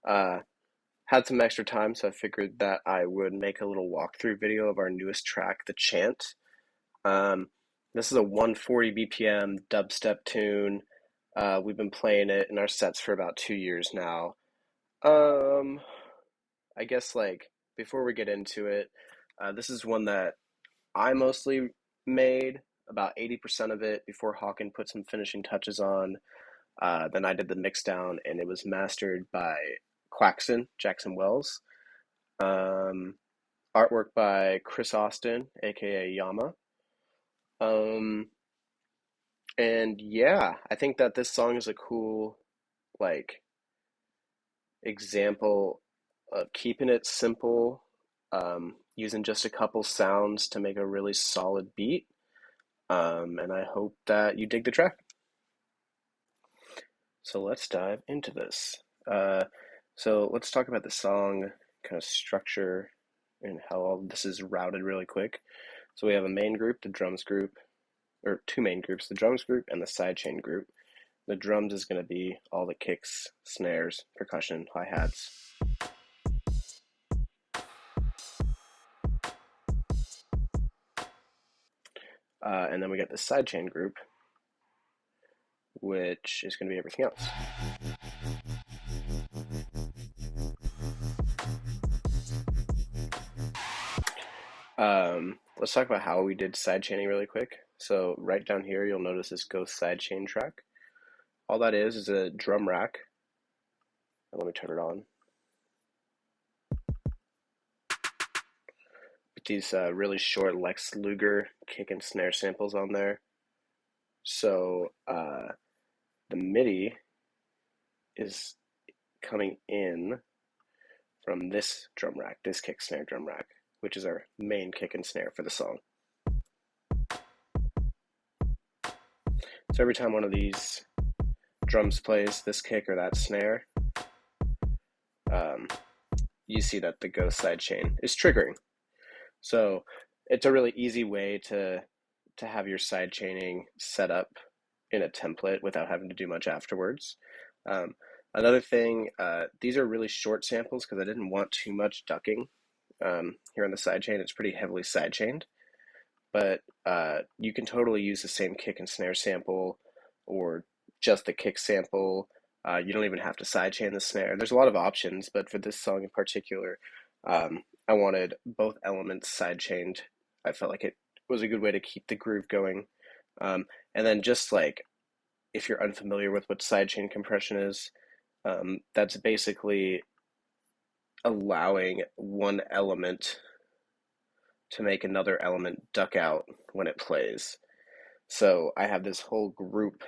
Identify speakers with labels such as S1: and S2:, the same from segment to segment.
S1: Uh, had some extra time, so I figured that I would make a little walkthrough video of our newest track, the Chant. Um, this is a 140 BPM dubstep tune. We've been playing it in our sets for about 2 years now. Um, I guess like before we get into it, this is one that I mostly made about 80% of it before Hawken put some finishing touches on. Then I did the mix down, and it was mastered by Quaxon, Jackson Wells. Um, Artwork by Chris Austin, aka Yama. Um, and yeah, I think that this song is a cool, like, example of keeping it simple, using just a couple sounds to make a really solid beat. And I hope that you dig the track. So let's dive into this. Uh, so let's talk about the song kind of structure and how all this is routed really quick. So we have a main group, the drums group, or two main groups, the drums group and the sidechain group. The drums is going to be all the kicks, snares, percussion, hi-hats. And then we got the sidechain group, which is going to be everything else. Let's talk about how we did sidechaining really quick. So right down here, you'll notice this Ghost sidechain track. All that is a drum rack. Let me turn it on. With these really short Lex Luger kick and snare samples on there. So the MIDI is coming in from this drum rack, this kick snare drum rack, which is our main kick and snare for the song. So every time one of these drums plays this kick or that snare, you see that the Ghost sidechain is triggering. So it's a really easy way to have your sidechaining set up in a template without having to do much afterwards. Another thing, these are really short samples because I didn't want too much ducking. Here on the sidechain, it's pretty heavily sidechained, but you can totally use the same kick and snare sample or just the kick sample. You don't even have to sidechain the snare. There's a lot of options, but for this song in particular, I wanted both elements sidechained. I felt like it was a good way to keep the groove going. And then just like if you're unfamiliar with what sidechain compression is, that's basically allowing one element to make another element duck out when it plays. So I have this whole group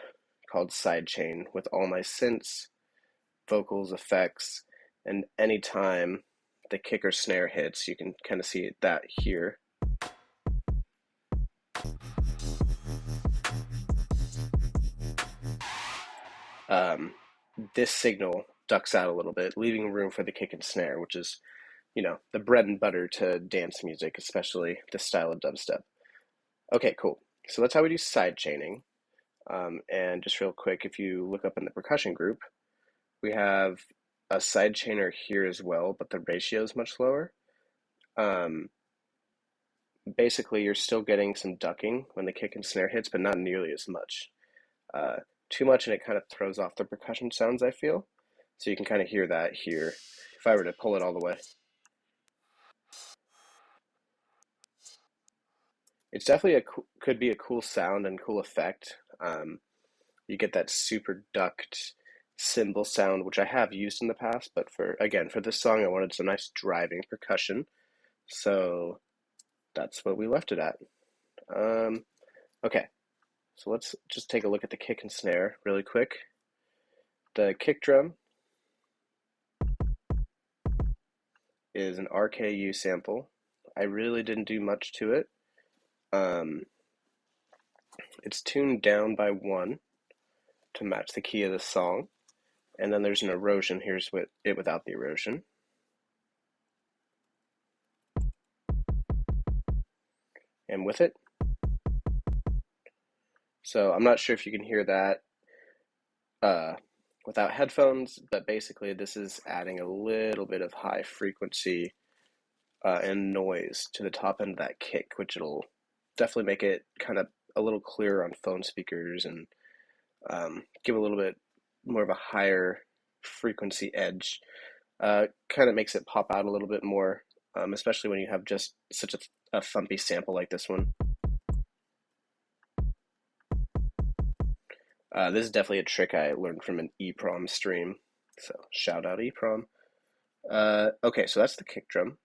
S1: called sidechain with all my synths, vocals, effects, and anytime the kick or snare hits, you can kind of see that here. This signal ducks out a little bit, leaving room for the kick and snare, which is, the bread and butter to dance music, especially this style of dubstep. Okay, cool. So that's how we do side chaining. And just real quick, if you look up in the percussion group, we have a side chainer here as well, but the ratio is much lower. Basically, you're still getting some ducking when the kick and snare hits, but not nearly as much. Too much and it kind of throws off the percussion sounds, I feel. So you can kind of hear that here if I were to pull it all the way. It's definitely could be a cool sound and cool effect. You get that super ducked cymbal sound, which I have used in the past, but for this song, I wanted some nice driving percussion. So that's what we left it at. Okay, so let's just take a look at the kick and snare really quick. The kick drum is an RKU sample. I really didn't do much to it. It's tuned down by 1 to match the key of the song. And then there's an erosion. Here's it without the erosion. And with it. So I'm not sure if you can hear that without headphones, but basically this is adding a little bit of high frequency and noise to the top end of that kick, which it'll definitely make it kind of a little clearer on phone speakers and give a little bit more of a higher frequency edge. Kind of makes it pop out a little bit more, especially when you have just such a thumpy sample like this one. This is definitely a trick I learned from an EPROM stream, so shout out EPROM. Okay, so that's the kick drum.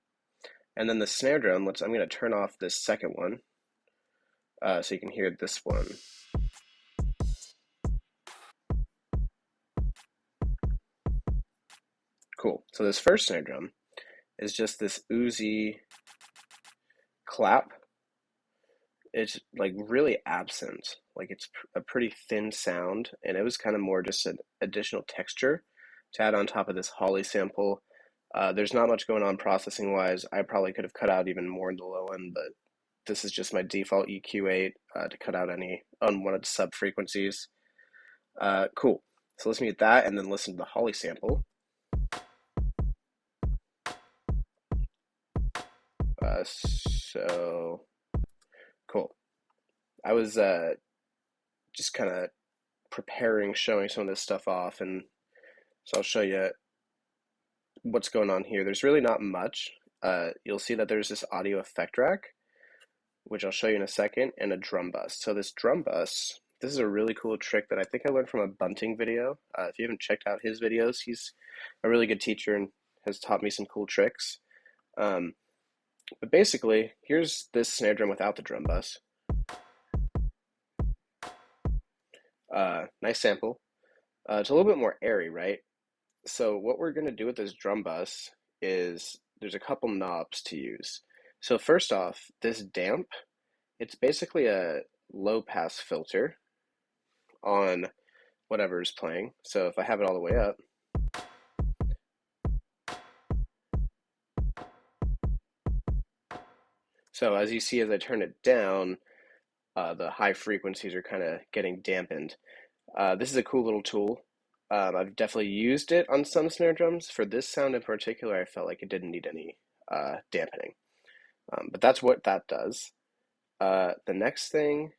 S1: And then the snare drum, I'm going to turn off this second one so you can hear this one. Cool. So this first snare drum is just this oozy clap. It's like really absent. Like it's a pretty thin sound, and it was kind of more just an additional texture to add on top of this Holly sample. There's not much going on processing wise. I probably could have cut out even more in the low end, but this is just my default EQ8 to cut out any unwanted sub frequencies. Cool. So let's mute that and then listen to the Holly sample. So cool. I was just kind of preparing, showing some of this stuff off, and so I'll show you what's going on here. There's really not much. You'll see that there's this audio effect rack, which I'll show you in a second, and a drum bus. So this drum bus, this is a really cool trick that I think I learned from a Bunting video. If you haven't checked out his videos, he's a really good teacher and has taught me some cool tricks. But basically, here's this snare drum without the drum bus. Nice sample. It's a little bit more airy, right? So what we're going to do with this drum bus is there's a couple knobs to use. So first off, this damp, it's basically a low pass filter on whatever is playing. So if I have it all the way up, so as you see as I turn it down, the high frequencies are kind of getting dampened. This is a cool little tool. I've definitely used it on some snare drums. For this sound in particular, I felt like it didn't need any dampening. But that's what that does. The next thing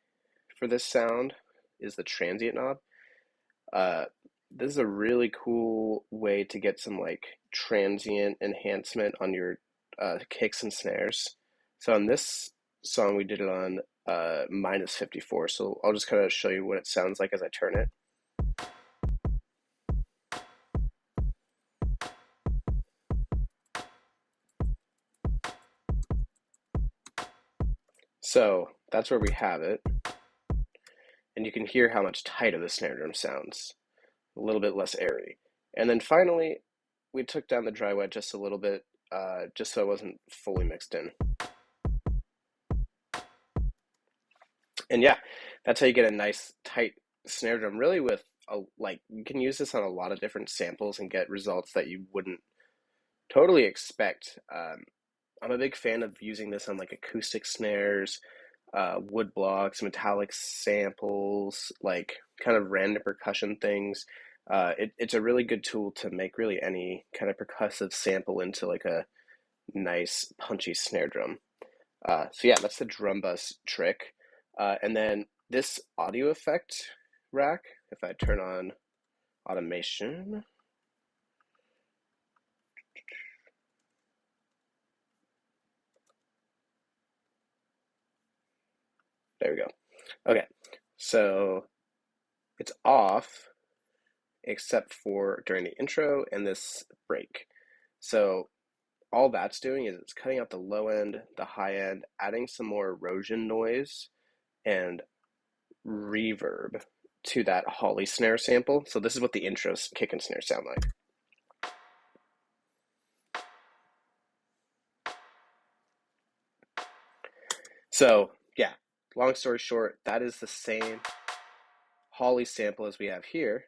S1: for this sound is the transient knob. This is a really cool way to get some like transient enhancement on your kicks and snares. So on this song, we did it on minus 54. So I'll just kind of show you what it sounds like as I turn it. So that's where we have it. And you can hear how much tighter the snare drum sounds. A little bit less airy. And then finally, we took down the dry wet just a little bit, just so it wasn't fully mixed in. And yeah, that's how you get a nice tight snare drum, really with like you can use this on a lot of different samples and get results that you wouldn't totally expect. I'm a big fan of using this on like acoustic snares, wood blocks, metallic samples, like kind of random percussion things. It's a really good tool to make really any kind of percussive sample into like a nice punchy snare drum. So yeah, that's the drum bus trick. And then this audio effect rack, if I turn on automation, there we go. Okay, so it's off except for during the intro and this break. So all that's doing is it's cutting out the low end, the high end, adding some more erosion noise and reverb to that Holly snare sample. So this is what the intro kick and snare sound like. So yeah, long story short, that is the same Holly sample as we have here.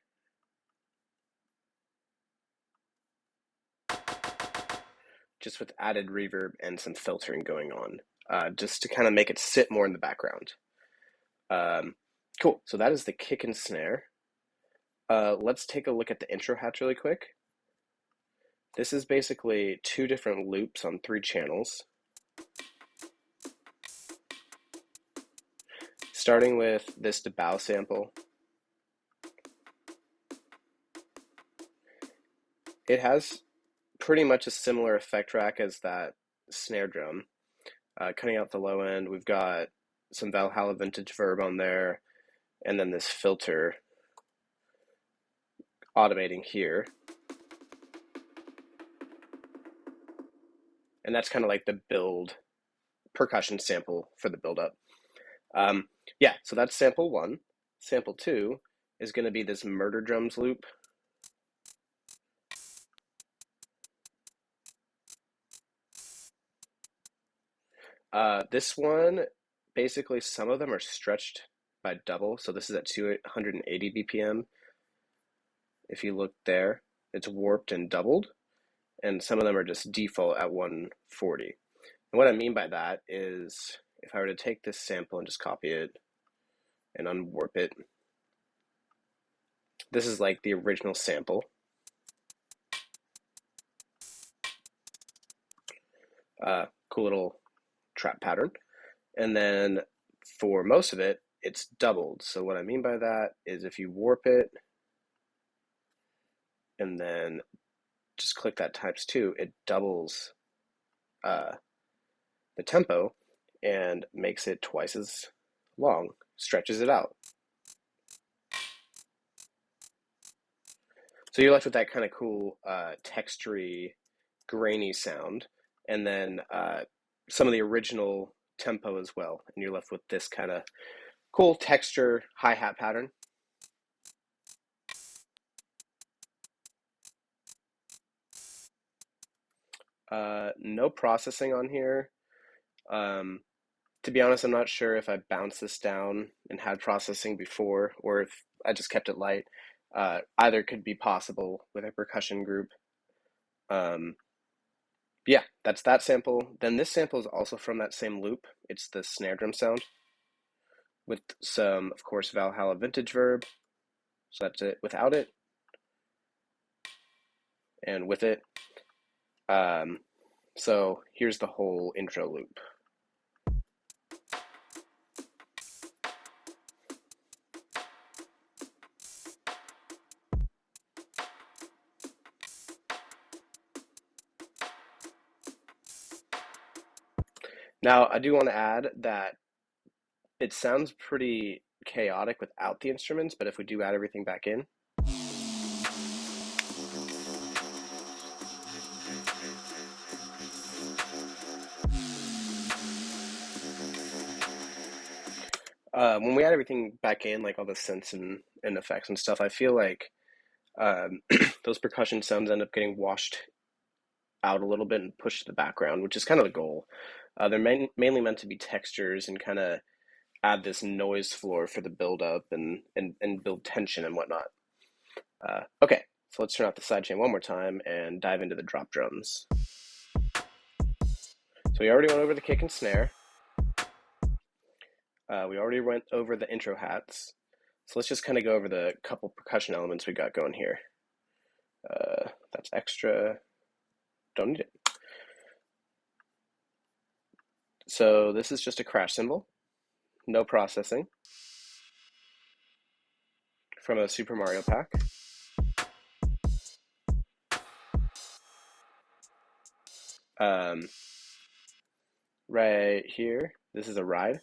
S1: Just with added reverb and some filtering going on, just to kind of make it sit more in the background. Cool, so that is the kick and snare. Let's take a look at the intro hats really quick. This is basically 2 different loops on 3 channels. Starting with this bow sample. It has pretty much a similar effect rack as that snare drum. Cutting out the low end, we've got some Valhalla vintage verb on there, and then this filter automating here. And that's kind of like the build percussion sample for the build up. Yeah, so that's sample 1. Sample 2 is going to be this murder drums loop. This one, basically some of them are stretched by double, so this is at 280 BPM. If you look there, it's warped and doubled, and some of them are just default at 140. And what I mean by that is, if I were to take this sample and just copy it and unwarp it, this is like the original sample. Cool little trap pattern. And then for most of it, it's doubled. So what I mean by that is if you warp it and then just click that ×2, it doubles the tempo and makes it twice as long, stretches it out. So you're left with that kind of cool textury, grainy sound, and then some of the original tempo as well, and you're left with this kind of cool texture hi-hat pattern. No processing on here. To be honest, I'm not sure if I bounced this down and had processing before, or if I just kept it light. Either could be possible with a percussion group. Yeah, that's that sample. Then this sample is also from that same loop. It's the snare drum sound with some, of course, Valhalla vintage verb. So that's it without it and with it. So here's the whole intro loop. Now, I do want to add that it sounds pretty chaotic without the instruments, but if we do add everything back in, when we add everything back in, like all the synths and effects and stuff, I feel like those percussion sounds end up getting washed out a little bit and pushed to the background, which is kind of the goal. They're mainly meant to be textures and kind of add this noise floor for the build up and build tension and whatnot. Okay, so let's turn off the sidechain one more time and dive into the drop drums. So we already went over the kick and snare. We already went over the intro hats. So let's just kind of go over the couple percussion elements we got going here. That's extra. Don't need it. So this is just a crash cymbal. No processing. From a Super Mario pack. Right here, this is a ride.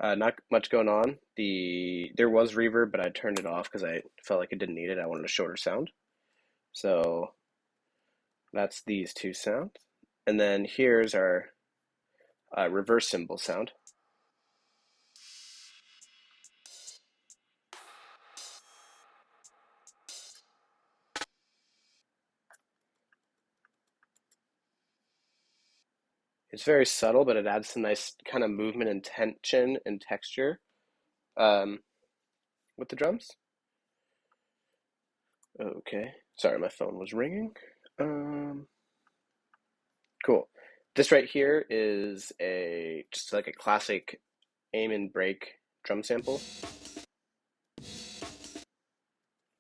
S1: Not much going on. There was reverb, but I turned it off because I felt like it didn't need it. I wanted a shorter sound. So that's these 2 sounds. And then here's our reverse cymbal sound. It's very subtle, but it adds some nice kind of movement and tension and texture with the drums. Okay, sorry, my phone was ringing. Cool. This right here is just like a classic aim and break drum sample.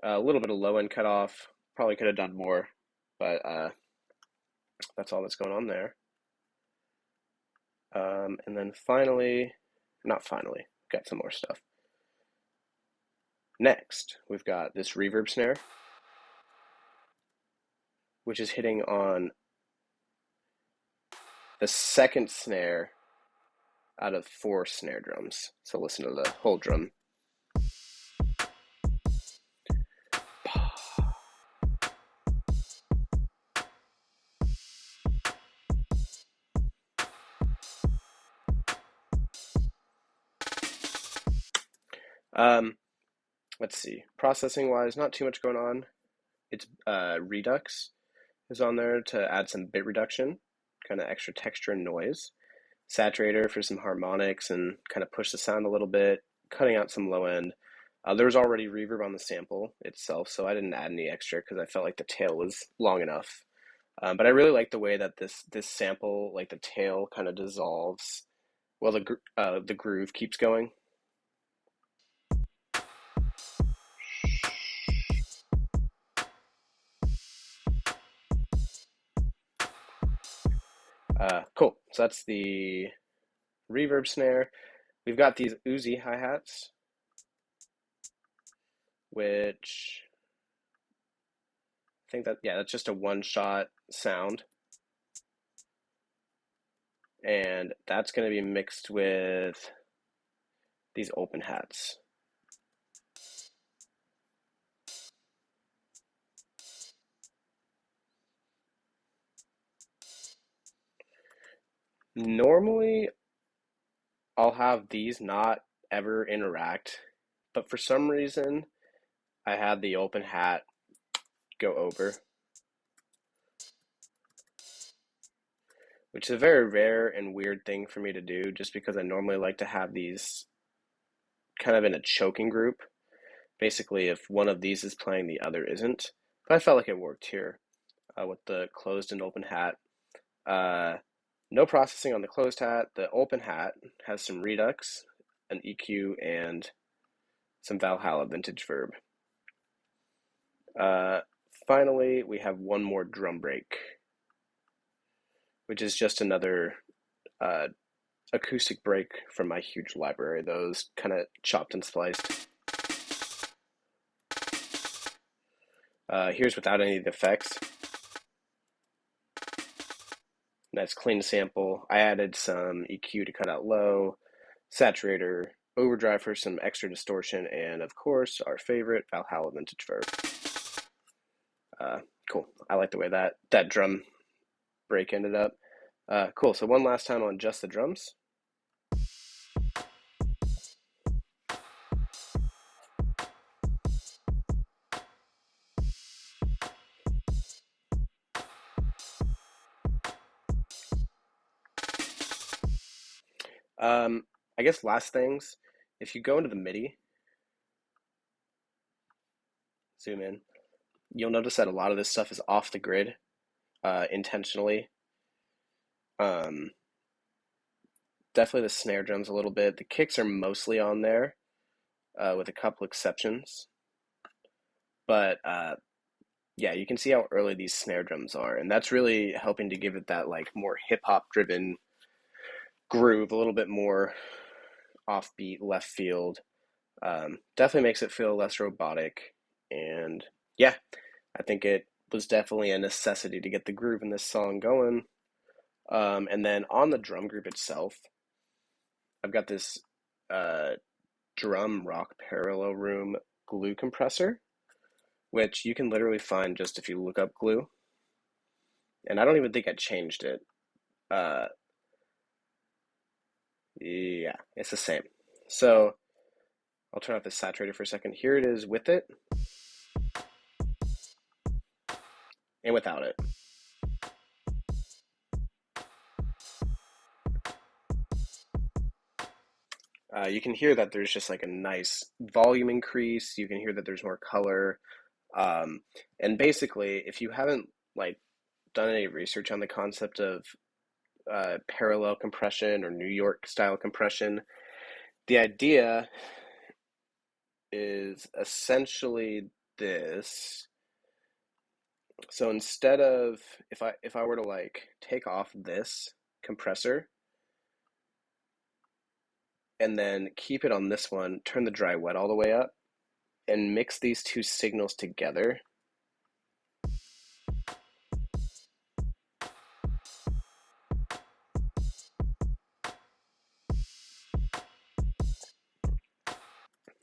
S1: A little bit of low end cutoff. Probably could have done more, but that's all that's going on there. And then not finally, got some more stuff. Next, we've got this reverb snare, which is hitting on the second snare out of 4 snare drums. So listen to the whole drum. Let's see. Processing wise, not too much going on. It's Redux is on there to add some bit reduction, kind of extra texture and noise. Saturator for some harmonics and kind of push the sound a little bit, cutting out some low end. There was already reverb on the sample itself, so I didn't add any extra because I felt like the tail was long enough. But I really like the way that this sample, like the tail, kind of dissolves while the groove keeps going. Cool. So that's the reverb snare. We've got these Uzi hi-hats, which I think that's just a one-shot sound. And that's going to be mixed with these open hats. Normally, I'll have these not ever interact, but for some reason, I had the open hat go over, which is a very rare and weird thing for me to do just because I normally like to have these kind of in a choking group. Basically, if one of these is playing, the other isn't. But I felt like it worked here with the closed and open hat. No processing on the closed hat. The open hat has some Redux, an EQ, and some Valhalla vintage verb. Finally, we have one more drum break, which is just another acoustic break from my huge library. Those kind of chopped and spliced. Here's without any of the effects. Nice clean sample. I added some EQ to cut out low, saturator, overdrive for some extra distortion, and of course, our favorite Valhalla vintage verb. Cool. I like the way that drum break ended up. Cool. So one last time on just the drums. I guess last things, if you go into the MIDI, zoom in, you'll notice that a lot of this stuff is off the grid intentionally. Definitely the snare drums a little bit. The kicks are mostly on there with a couple exceptions. But yeah, you can see how early these snare drums are. And that's really helping to give it that like more hip hop driven groove, a little bit more offbeat, left field. Definitely makes it feel less robotic. And yeah, I think it was definitely a necessity to get the groove in this song going. And then on the drum group itself, I've got this drum rock parallel room glue compressor, which you can literally find just if you look up glue. And I don't even think I changed it. Yeah, it's the same. So I'll turn off the saturator for a second. Here it is with it and without it. You can hear that there's just like a nice volume increase. You can hear that there's more color. And basically, if you haven't like done any research on the concept of parallel compression or New York style compression, The idea is essentially this. So instead of, if I were to like take off this compressor and then keep it on this one, turn the dry wet all the way up, and mix these two signals together,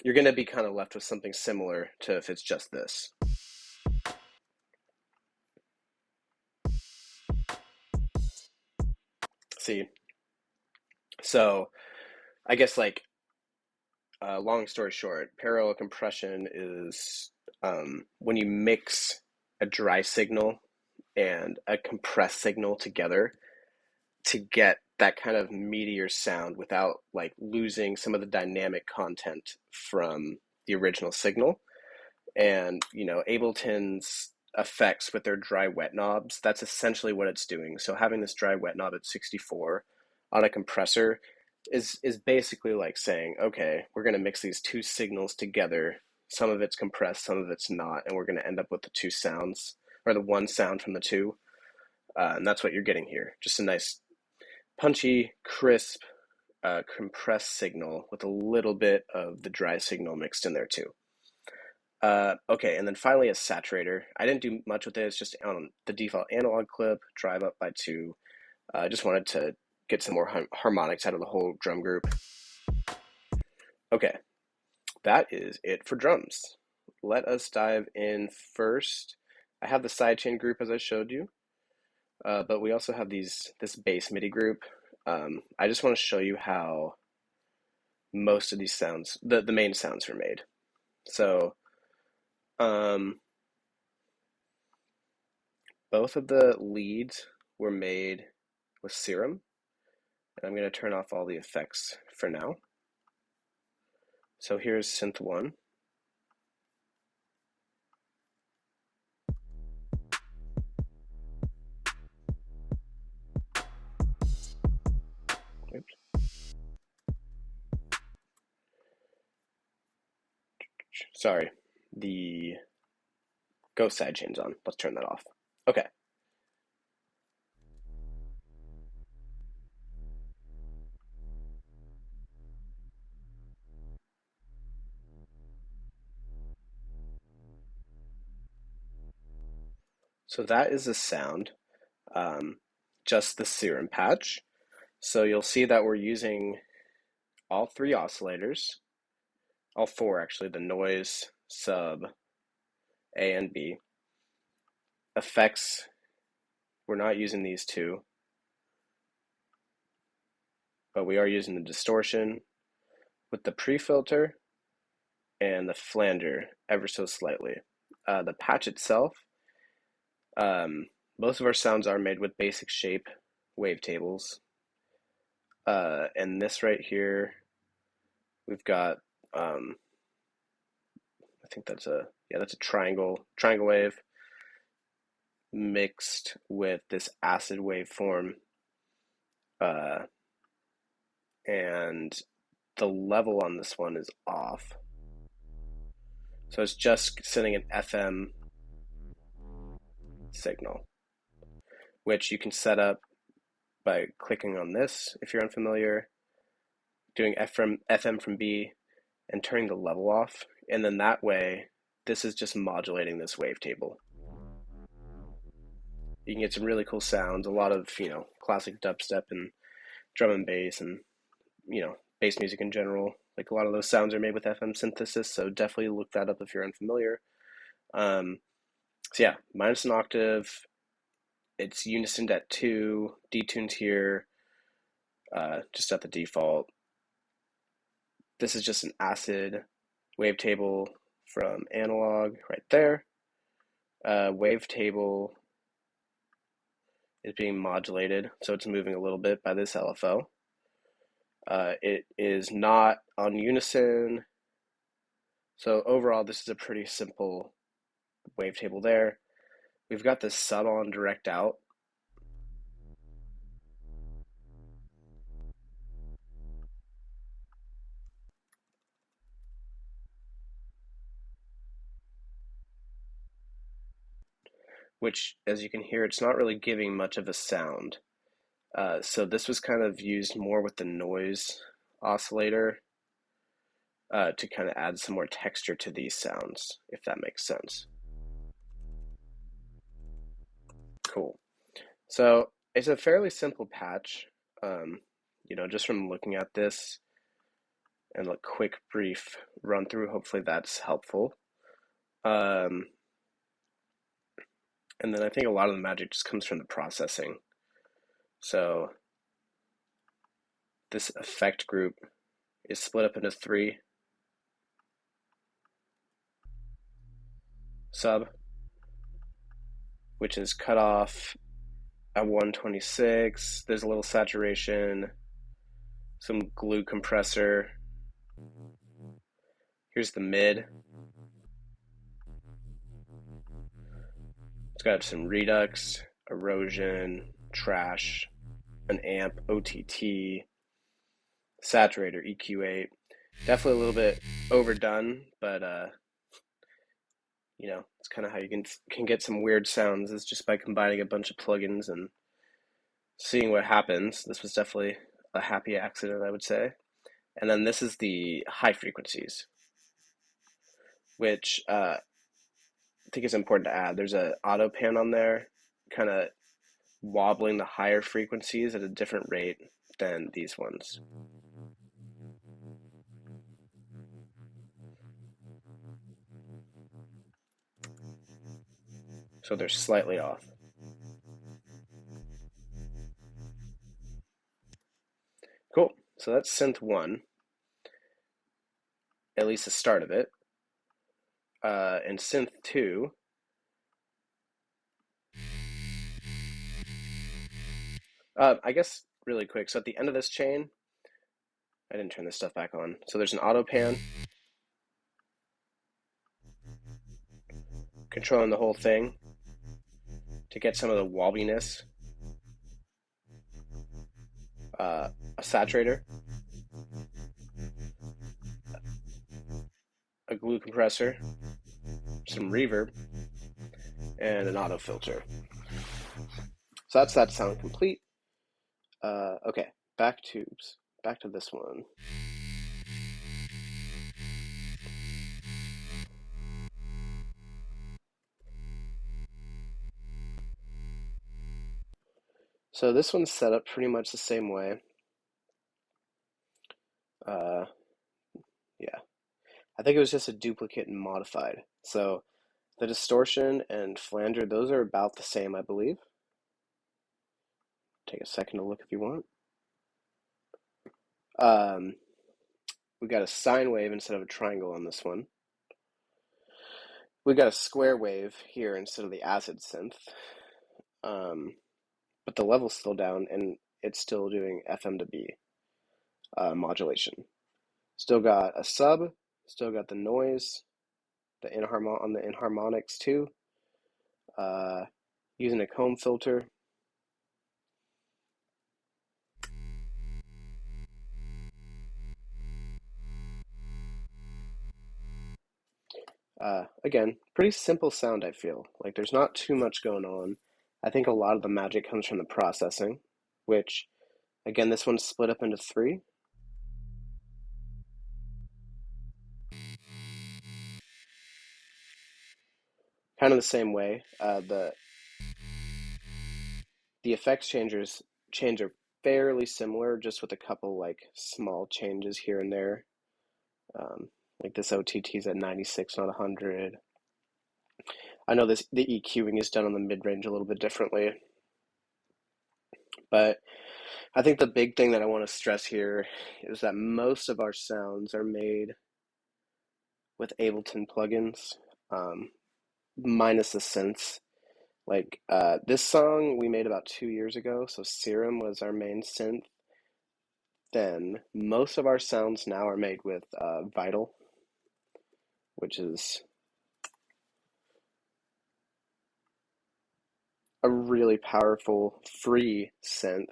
S1: you're going to be kind of left with something similar to if it's just this. See? So I guess like long story short, parallel compression is when you mix a dry signal and a compressed signal together to get that kind of meatier sound without like losing some of the dynamic content from the original signal. And Ableton's effects with their dry wet knobs, that's essentially what it's doing. So having this dry wet knob at 64 on a compressor is basically like saying, okay, we're going to mix these two signals together. Some of it's compressed, some of it's not, and we're going to end up with the two sounds, or the one sound from the two. And that's what you're getting here. Just a nice punchy, crisp, compressed signal with a little bit of the dry signal mixed in there too. Okay, and then finally a saturator. I didn't do much with it. It's just on the default analog clip, drive up by 2. I just wanted to get some more harmonics out of the whole drum group. Okay, that is it for drums. Let us dive in first. I have the sidechain group as I showed you, but we also have this bass MIDI group. I just want to show you how most of these sounds, the main sounds, are made. So both of the leads were made with Serum, and I'm going to turn off all the effects for now. So here's synth 1. Oops. Sorry, the ghost sidechain's on. Let's turn that off. Okay. So that is the sound, just the Serum patch. So you'll see that we're using all 3 oscillators, all 4 actually, the noise, sub, A and B. Effects, we're not using these 2, but we are using the distortion with the pre-filter and the flanger ever so slightly. The patch itself, most of our sounds are made with basic shape wavetables. And this right here, we've got, I think that's a triangle wave mixed with this acid waveform. And the level on this one is off. So it's just sending an FM signal, which you can set up by clicking on this if you're unfamiliar, doing FM from B and turning the level off. And then that way, this is just modulating this wavetable. You can get some really cool sounds, a lot of, classic dubstep and drum and bass and, bass music in general. Like a lot of those sounds are made with FM synthesis, so definitely look that up if you're unfamiliar. So yeah, minus an octave. It's unisoned at 2, detuned here, just at the default. This is just an acid wavetable from analog right there. Wavetable is being modulated, so it's moving a little bit by this LFO. It is not on unison. So overall, this is a pretty simple wavetable there. We've got the sub on direct out. which, as you can hear, it's not really giving much of a sound. So this was kind of used more with the noise oscillator to kind of add some more texture to these sounds, if that makes sense. Cool. So it's a fairly simple patch. Just from looking at this and a quick, brief run through, hopefully that's helpful. And then I think a lot of the magic just comes from the processing. So this effect group is split up into 3. Sub, which is cut off at 126. There's a little saturation, some glue compressor. Here's the mid. It's got some redux, erosion, trash, an amp, OTT, saturator, EQ8. Definitely a little bit overdone, but it's kind of how you can get some weird sounds, is just by combining a bunch of plugins and seeing what happens. This was definitely a happy accident, I would say. And then this is the high frequencies, which I think is important to add. There's an auto pan on there, kind of wobbling the higher frequencies at a different rate than these ones. So they're slightly off. Cool. So that's synth 1, at least the start of it. And synth 2, I guess really quick. So at the end of this chain, I didn't turn this stuff back on. So there's an auto pan controlling the whole thing to get some of the wobbliness. A saturator, a glue compressor, some reverb, and an auto filter. So that's that sound complete. Okay, back to this one. So this one's set up pretty much the same way. Yeah, I think it was just a duplicate and modified. So the distortion and flanger, those are about the same, I believe. Take a second to look if you want. We got a sine wave instead of a triangle on this one. We got a square wave here instead of the acid synth. But the level's still down, and it's still doing FM to B modulation. Still got a sub, still got the noise, on the inharmonics too. Using a comb filter. Again, pretty simple sound, I feel. Like there's not too much going on. I think a lot of the magic comes from the processing, which, again, this one's split up into 3. Kind of the same way. The effects change are fairly similar, just with a couple like small changes here and there. Like this OTT's at 96, not 100. I know the EQing is done on the mid-range a little bit differently. But I think the big thing that I want to stress here is that most of our sounds are made with Ableton plugins, minus the synths. Like this song we made about 2 years ago, so Serum was our main synth. Then most of our sounds now are made with Vital, which is a really powerful free synth.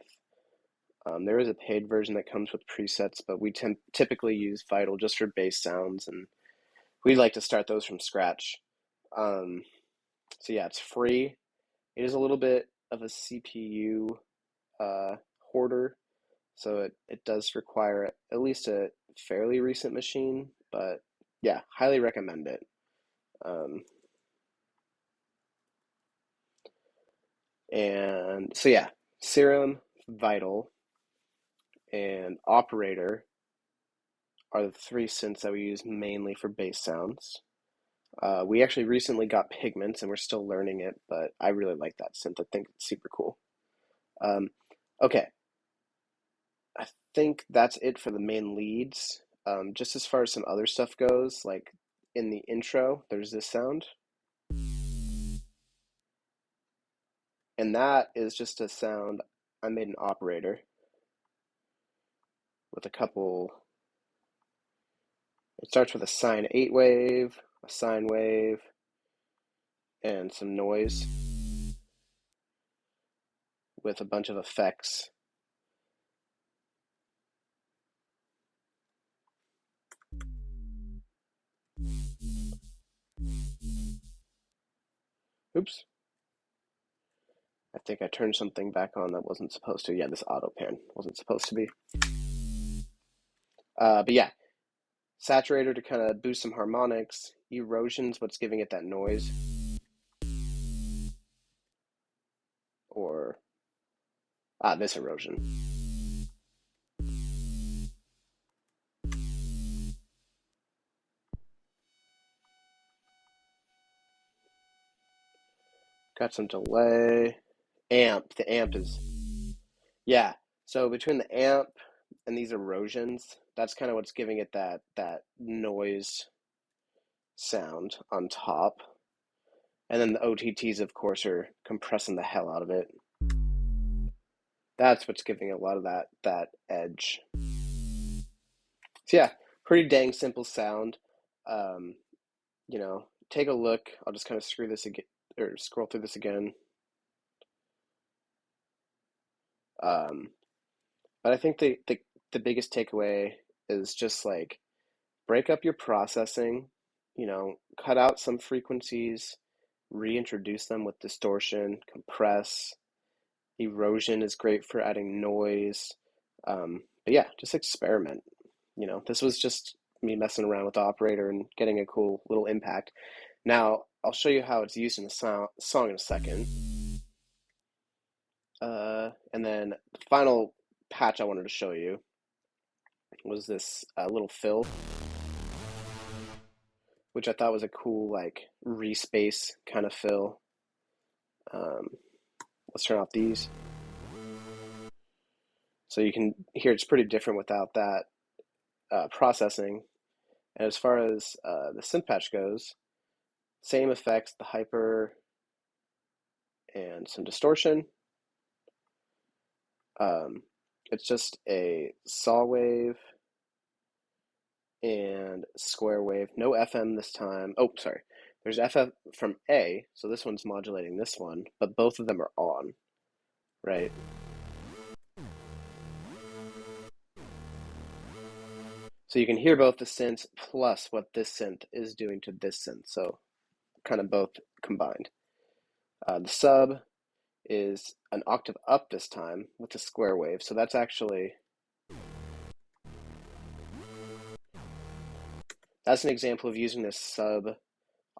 S1: There is a paid version that comes with presets, but we typically use Vital just for bass sounds, and we like to start those from scratch. So yeah, it's free. It is a little bit of a CPU hoarder, so it does require at least a fairly recent machine, but yeah, highly recommend it. And so yeah, Serum, Vital, and Operator are the three synths that we use mainly for bass sounds. We actually recently got Pigments, and we're still learning it, but I really like that synth. I think it's super cool. Okay, I think that's it for the main leads. Just as far as some other stuff goes, like in the intro, there's this sound. And that is just a sound I made an operator with a couple. It starts with a sine 8 wave, a sine wave, and some noise with a bunch of effects. Oops. I think I turned something back on that wasn't supposed to. Yeah, this auto pan wasn't supposed to be. But yeah, saturator to kind of boost some harmonics. Erosion's what's giving it that noise. Or, this erosion. Got some delay. Amp. The amp is, yeah. So between the amp and these erosions, that's kind of what's giving it that noise sound on top. And then the OTTs, of course, are compressing the hell out of it. That's what's giving a lot of that edge. So yeah, pretty dang simple sound. You know, take a look. I'll just kind of screw this again or scroll through this again. But I think the biggest takeaway is just like break up your processing, you know, cut out some frequencies, reintroduce them with distortion, compress. Erosion is great for adding noise. But yeah, just experiment. You know, this was just me messing around with the operator and getting a cool little impact. Now, I'll show you how it's used in the song in a second. And then the final patch I wanted to show you was this little fill, which I thought was a cool, like, respace kind of fill. Let's turn off these. So you can hear it's pretty different without that processing. And as far as the synth patch goes, same effects, the hyper and some distortion. It's just a saw wave and square wave. No FM this time. Oh, sorry. There's FF from A, so this one's modulating this one, but both of them are on, right? So you can hear both the synths plus what this synth is doing to this synth, so kind of both combined. The sub is an octave up this time with a square wave, so that's actually that's an example of using this sub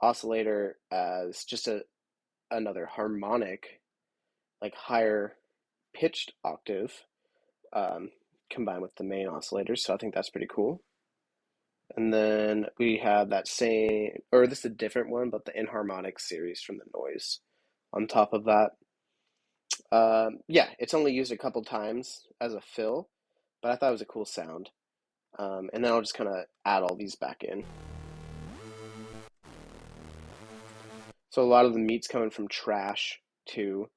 S1: oscillator as just another harmonic, like higher pitched octave, combined with the main oscillator. So I think that's pretty cool. And then we have that same, or this is a different one, but the inharmonic series from the noise on top of that. Yeah, it's only used a couple times as a fill, but I thought it was a cool sound. And then I'll just kind of add all these back in. So a lot of the meat's coming from trash too,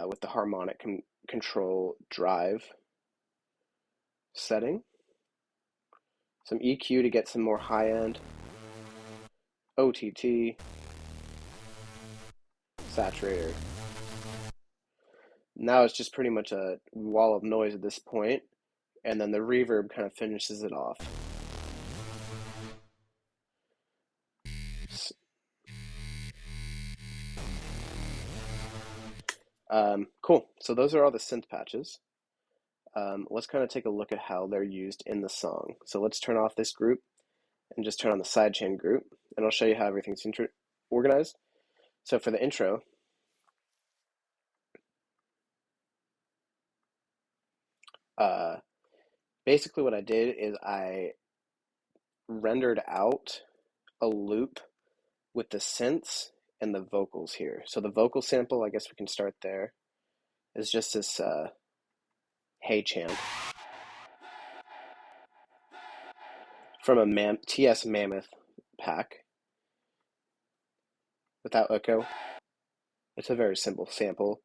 S1: with the harmonic control drive setting. Some EQ to get some more high end. OTT. Saturator. Now it's just pretty much a wall of noise at this point, and then the reverb kind of finishes it off. Cool. So those are all the synth patches. Let's kind of take a look at how they're used in the song. So let's turn off this group and just turn on the sidechain group, and I'll show you how everything's organized. So for the intro, basically what I did is I rendered out a loop with the synths and the vocals here. So the vocal sample, I guess we can start there, is just this Hey Chant from a TS Mammoth pack without echo. It's a very simple sample.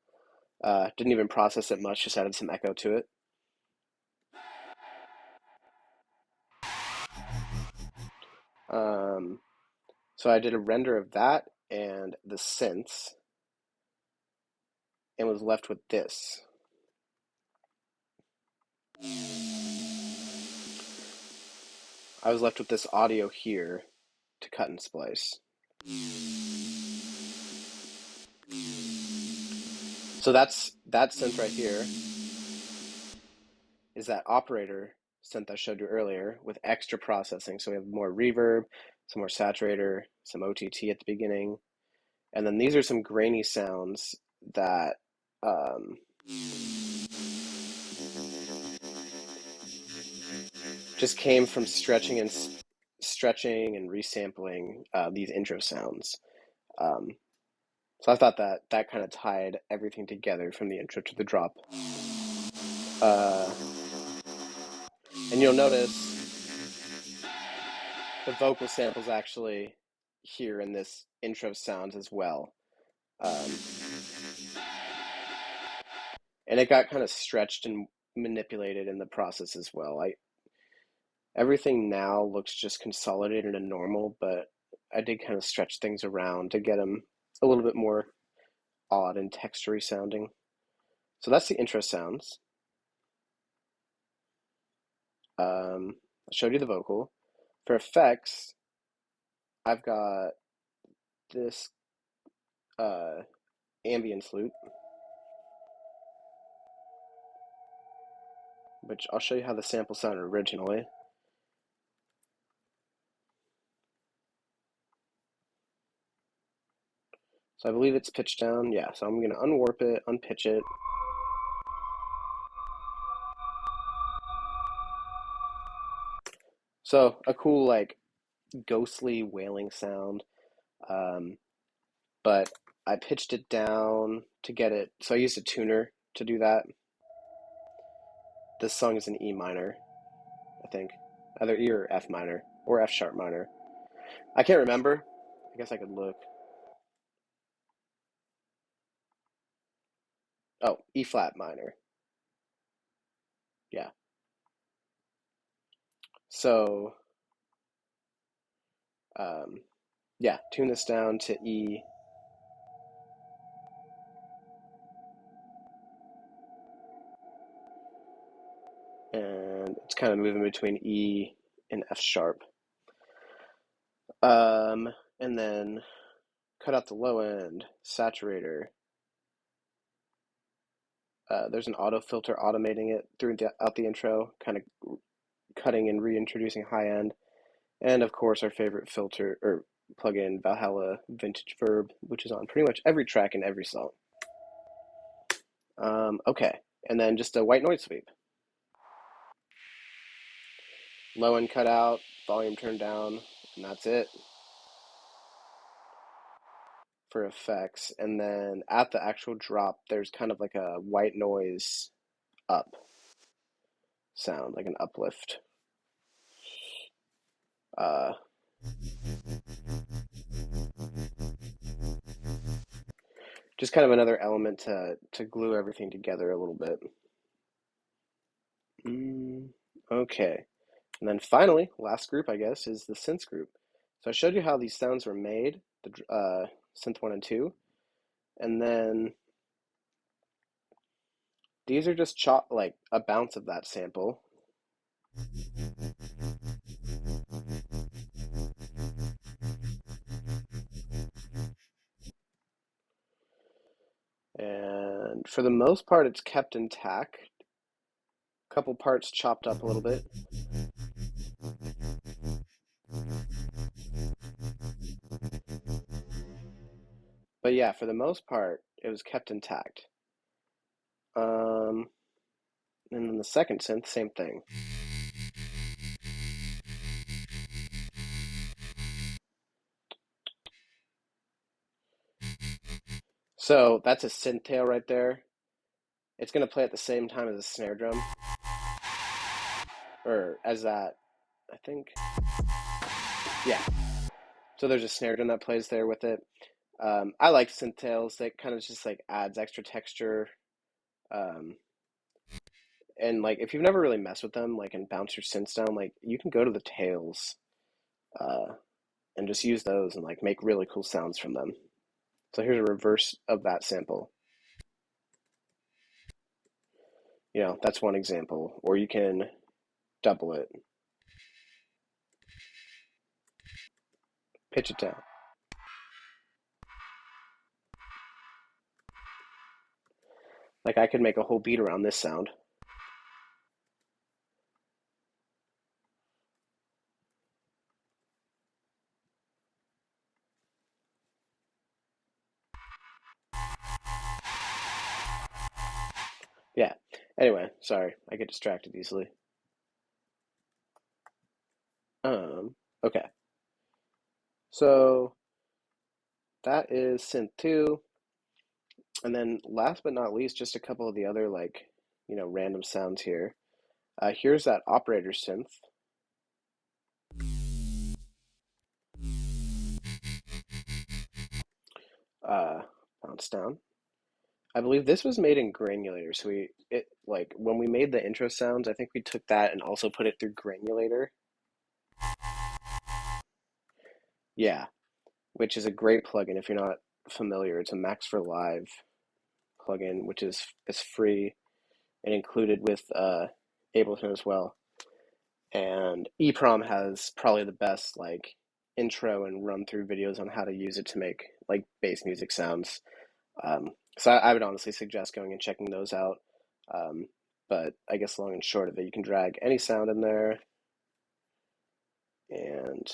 S1: Didn't even process it much, just added some echo to it. So I did a render of that and the synths and was left with this. I was left with this audio here to cut and splice. So that's that synth right here is that operator synth I showed you earlier with extra processing. So we have more reverb, some more saturator, some OTT at the beginning. And then these are some grainy sounds that just came from stretching and resampling these intro sounds. So I thought that kind of tied everything together from the intro to the drop. And you'll notice the vocal samples actually here in this intro sounds as well. And it got kind of stretched and manipulated in the process as well. Everything now looks just consolidated and normal, but I did kind of stretch things around to get them a little bit more odd and textury sounding. So that's the intro sounds. I showed you the vocal. For effects, I've got this ambience loop, which I'll show you how the sample sounded originally. So I believe it's pitched down. Yeah, so I'm going to unwarp it, unpitch it. So a cool, like, ghostly wailing sound. But I pitched it down to get it. So I used a tuner to do that. This song is in E minor, I think. Either E or F minor, or F sharp minor. I can't remember. I guess I could look. Oh, E flat minor. Yeah. So, yeah, tune this down to E. And it's kind of moving between E and F sharp. And then cut out the low end, saturator. There's an auto filter automating it throughout the intro, kind of cutting and reintroducing high end. And of course, our favorite filter or plugin, Valhalla Vintage Verb, which is on pretty much every track and every song. Okay, and then just a white noise sweep. Low end cut out, volume turned down, and that's it for effects. And then at the actual drop, there's kind of like a white noise up sound, like an uplift. Just kind of another element to glue everything together a little bit. Okay. And then finally, last group, I guess, is the synths group. So I showed you how these sounds were made, the synth 1 and 2. And then these are just like a bounce of that sample. And for the most part, it's kept intact. A couple parts chopped up a little bit. But yeah, for the most part, it was kept intact. And then the second synth, same thing. So that's a synth tail right there. It's going to play at the same time as a snare drum. Or as that, I think. Yeah. So there's a snare drum that plays there with it. I like synth tails. That kind of just like adds extra texture. And like if you've never really messed with them, like and bounce your synths down, like you can go to the tails and just use those and like make really cool sounds from them. So here's a reverse of that sample. You know, that's one example. Or you can double it, pitch it down. Like I could make a whole beat around this sound. Yeah. Anyway, sorry, I get distracted easily. Okay. So that is synth 2. And then last but not least, just a couple of the other like, you know, random sounds here. Here's that operator synth. Bounce down. I believe this was made in Granulator. So like when we made the intro sounds, I think we took that and also put it through Granulator. Yeah, which is a great plugin if you're not familiar. It's a Max for Live plugin, which is free and included with Ableton as well. And EEPROM has probably the best like intro and run through videos on how to use it to make like bass music sounds. So I would honestly suggest going and checking those out. But I guess long and short of it, you can drag any sound in there and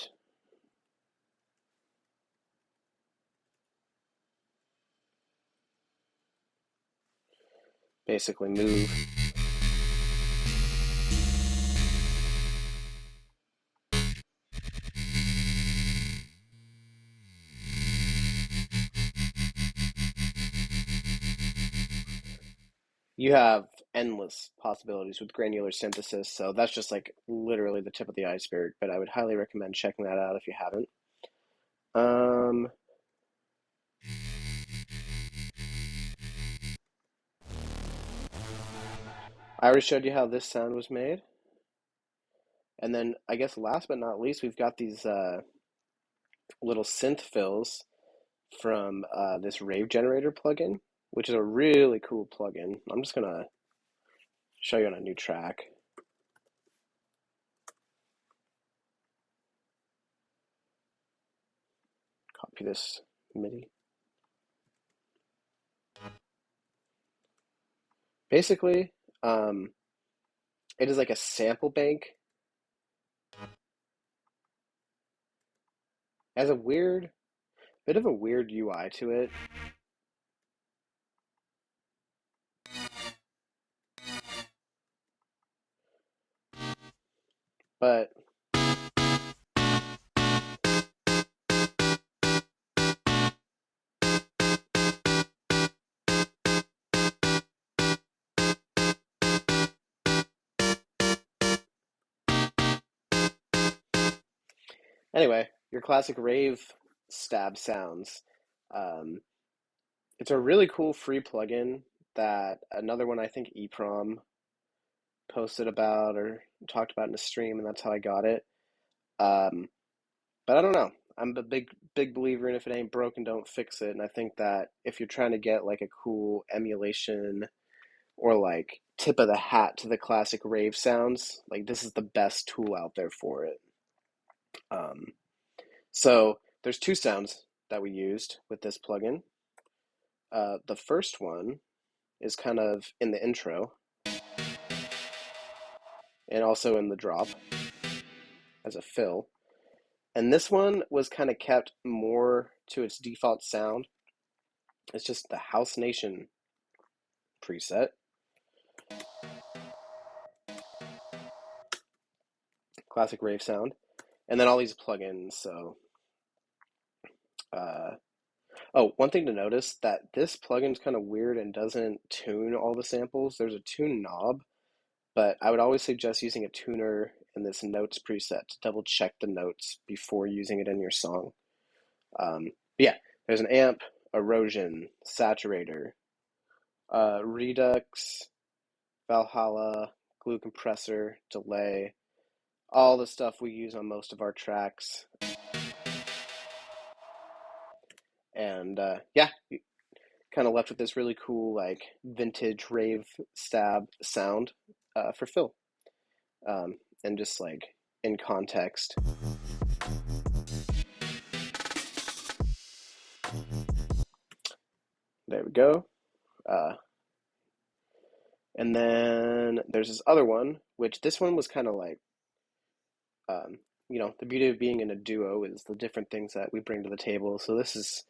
S1: basically move. You have endless possibilities with granular synthesis, so that's just like literally the tip of the iceberg, but I would highly recommend checking that out if you haven't. Um, I already showed you how this sound was made. And then I guess last but not least, we've got these little synth fills from this Rave Generator plugin, which is a really cool plugin. I'm just gonna show you on a new track. Copy this MIDI. Basically, it is like a sample bank. It has a bit of a weird UI to it. But anyway, your classic rave stab sounds. Um, it's a really cool free plugin that another one I think EEPROM posted about or talked about in a stream, and that's how I got it. Um, but I don't know. I'm a big believer in if it ain't broken, don't fix it. And I think that if you're trying to get like a cool emulation or like tip of the hat to the classic rave sounds, like this is the best tool out there for it. So there's two sounds that we used with this plugin. The first one is kind of in the intro and also in the drop as a fill. And this one was kind of kept more to its default sound. It's just the House Nation preset. Classic rave sound. And then all these plugins, so oh, one thing to notice that this plugin's kind of weird and doesn't tune all the samples. There's a tune knob, but I would always suggest using a tuner in this notes preset to double check the notes before using it in your song. But yeah, there's an amp, erosion, saturator, redux, Valhalla, glue compressor, delay, all the stuff we use on most of our tracks. And yeah, kind of left with this really cool, like, vintage rave stab sound for Phil. And just like in context. There we go. And then there's this other one, which this one was kind of like, you know, the beauty of being in a duo is the different things that we bring to the table. So this is,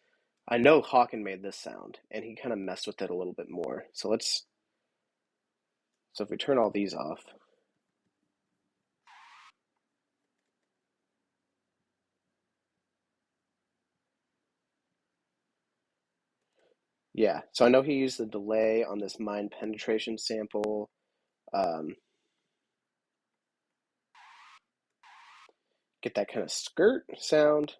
S1: I know Hawken made this sound, and he kind of messed with it a little bit more. So if we turn all these off, yeah. So I know he used the delay on this Mind Penetration sample. Get that kind of skirt sound.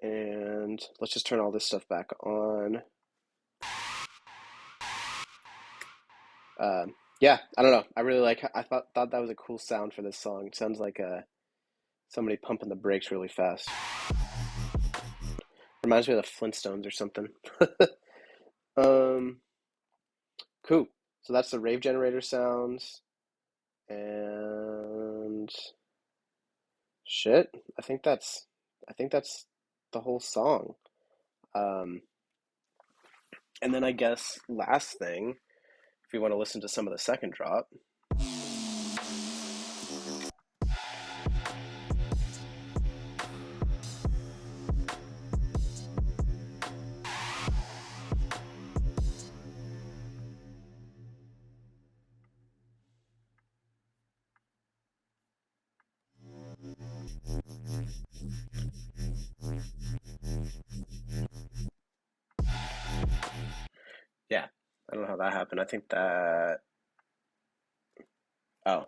S1: And let's just turn all this stuff back on. Yeah, I don't know. I really like. I thought that was a cool sound for this song. It sounds like somebody pumping the brakes really fast. Reminds me of the Flintstones or something. um, cool. So that's the rave generator sounds, and shit. I think that's the whole song. Um, and then I guess last thing, if you want to listen to some of the second drop. Yeah, I don't know how that happened. I think that. Oh,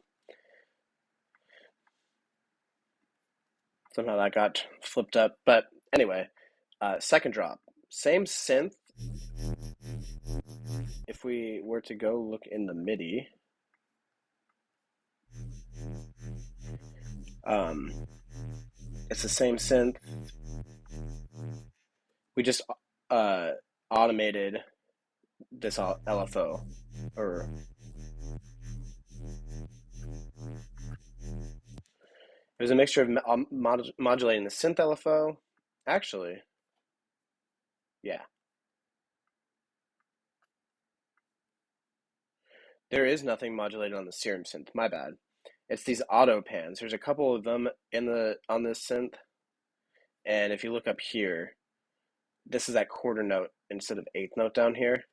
S1: somehow that got flipped up. But anyway, second drop. Same synth. If we were to go look in the MIDI, um, it's the same synth. We just uh, automated this LFO, or it was a mixture of modulating the synth LFO. Actually, yeah, there is nothing modulated on the Serum synth. My bad. It's these auto pans. There's a couple of them on this synth, and if you look up here, this is that quarter note instead of eighth note down here.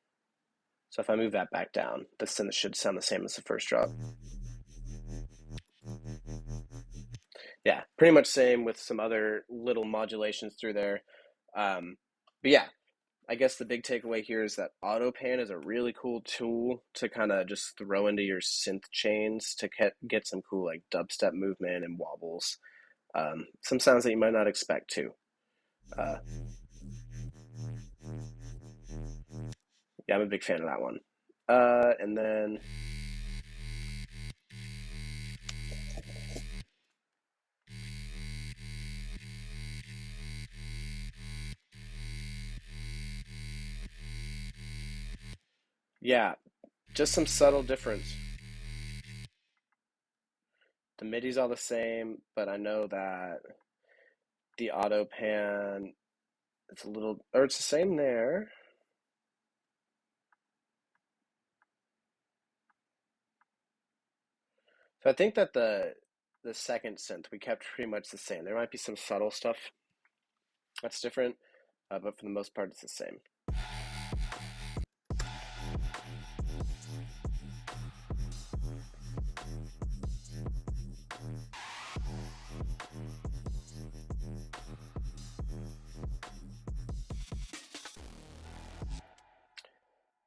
S1: So if I move that back down, the synth should sound the same as the first drop. Yeah, pretty much same with some other little modulations through there. But yeah, I guess the big takeaway here is that AutoPan is a really cool tool to kind of just throw into your synth chains to get some cool like dubstep movement and wobbles. Some sounds that you might not expect too. Uh, yeah, I'm a big fan of that one. And then yeah, just some subtle difference. The MIDI's all the same, but I know that the AutoPan it's a little, or it's the same there. So I think that the second synth we kept pretty much the same. There might be some subtle stuff that's different, but for the most part, it's the same.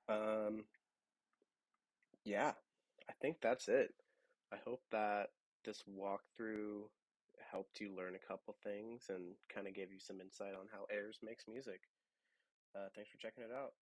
S1: Um, yeah, I think that's it. I hope that this walkthrough helped you learn a couple things and kind of gave you some insight on how HEIRZ makes music. Thanks for checking it out.